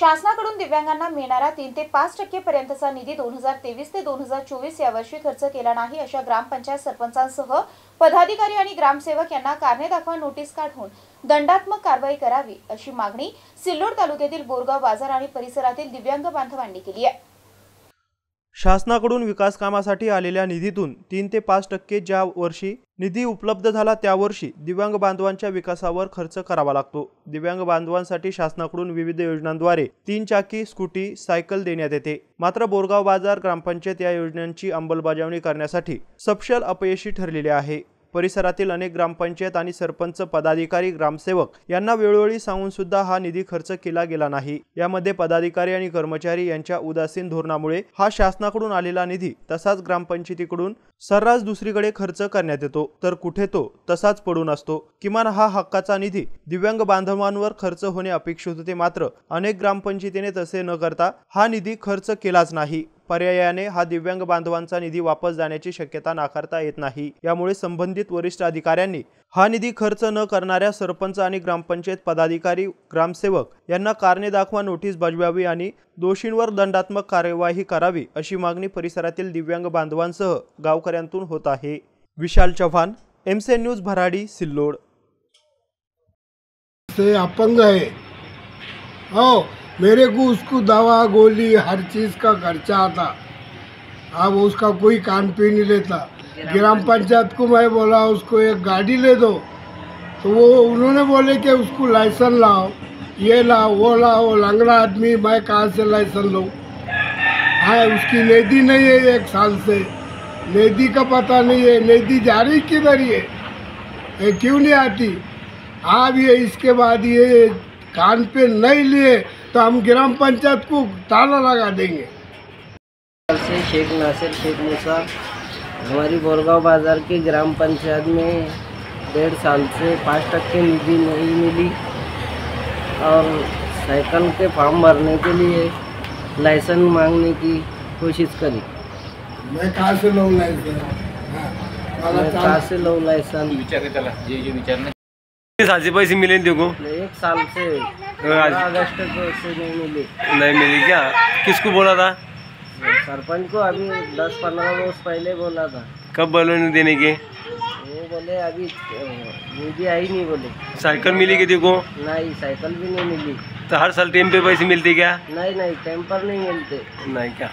शासनाकडून दिव्यांगांना मिळणारा 3 ते 5% पर्यंतचा निधी 2023 ते 2024 या वर्षी खर्च केला नाही अशा ग्रामपंचायत सरपंचांसह पदाधिकारी आणि ग्रामसेवक यांना कारणे दाखवा नोटीस काढून दंडात्मक कारवाई करावी अशी मागणी सिल्लोड तालुक्यातील बोरगाव बाजार आणि परिसरातील दिव्यांग बांधवांनी केली आहे। शासनाकडून विकास कामासाठी आलेल्या निधीतून 3 ते 5% ज्या वर्षी निधी उपलब्ध झाला त्या वर्षी दिव्यांग बांधवांच्या विकासावर खर्च करावा लागतो। दिव्यांग बांधवांसाठी शासनाकडून विविध योजनांद्वारे 3 चाकी स्कूटी सायकल देण्यात येते। मात्र बोरगाव बाजार ग्रामपंचायत या योजनांची अंमलबजावणी करण्यासाठी सपशेल अपयशी ठरलेली आहे। परिसरातील अनेक ग्रामपंचायत आणि सरपंच पदाधिकारी ग्रामसेवक यांना वेळोवेळी सांगून सुद्धा हा निधी खर्च केला गेला नाही। यामध्ये पदाधिकारी आणि कर्मचारी यांच्या उदासीन धोरणामुळे हा शासनाकडून आलेला निधी तसाच ग्रामपंचायतीकडून सर्रास दुसरीकडे खर्च करण्यात येतो, तर कुठे तो तसाच पडून असतो। किमान हा हक्काचा निधी दिव्यांग बांधवांवर खर्च होणे अपेक्षित होते, मात्र अनेक ग्रामपंचायतीने तसे न करता हा निधी खर्च केलाच नाही। पर्यायाने हा दिव्यांग बांधवांचा निधी वापस जाण्याची शक्यता नाकारता येत नाही। यामुळे संबंधित वरिष्ठ अधिकाऱ्यांनी हा निधी खर्च न करणाऱ्या सरपंच आणि ग्रामपंचायत पदाधिकारी ग्रामसेवक यांना कारणे दाखवा नोटीस बजावावी आणि दोषींवर दंडात्मक कार्यवाही करावी अशी मागणी परिसरातील दिव्यांग बांधवांसह गावकऱ्यांतून होत आहे। विशाल चव्हाण, एमसीएन न्यूज भराडी, सिल्लोड। से अपंग है, ओ मेरे को उसको दवा गोली हर चीज़ का खर्चा आता। अब उसका कोई कान पे नहीं लेता। ग्राम पंचायत को मैं बोला उसको एक गाड़ी ले दो, तो वो उन्होंने बोले कि उसको लाइसेंस लाओ, ये लाओ वो लाओ। लंगड़ा आदमी मैं कहाँ से लाइसेंस लूँ? हाँ, उसकी नेदी नहीं है, 1 साल से नेदी का पता नहीं है। नेदी जा रही किधर ये क्यों नहीं आती? अब ये इसके बाद ये कान पे नहीं लिए तो हम ग्राम पंचायत को ताला लगा देंगे। से शेख नासिर शेख मूसा, हमारी बोरगाव बाजार की ग्राम पंचायत में 1.5 साल से 5% निधि नहीं मिली और साइकिल के फॉर्म भरने के लिए लाइसेंस मांगने की कोशिश करी। मैं कहाँ से लूँ लाइसेंस? मैं कहाँ से लूँ लाइसेंस? साल पैसे मिले देखो 1 साल से 15 अगस्त को से नहीं मिली। नहीं मिली क्या? किसको बोला था? सरपंच को अभी 10-15 रोज पहले बोला था। कब बोले नहीं देने के? वो बोले अभी निधि आई नहीं बोले। साइकिल मिली कि देखो? नहीं, साइकिल भी नहीं मिली। तो हर साल टाइम पे पैसे मिलते क्या? नहीं, टाइम पर नहीं मिलते। नहीं क्या?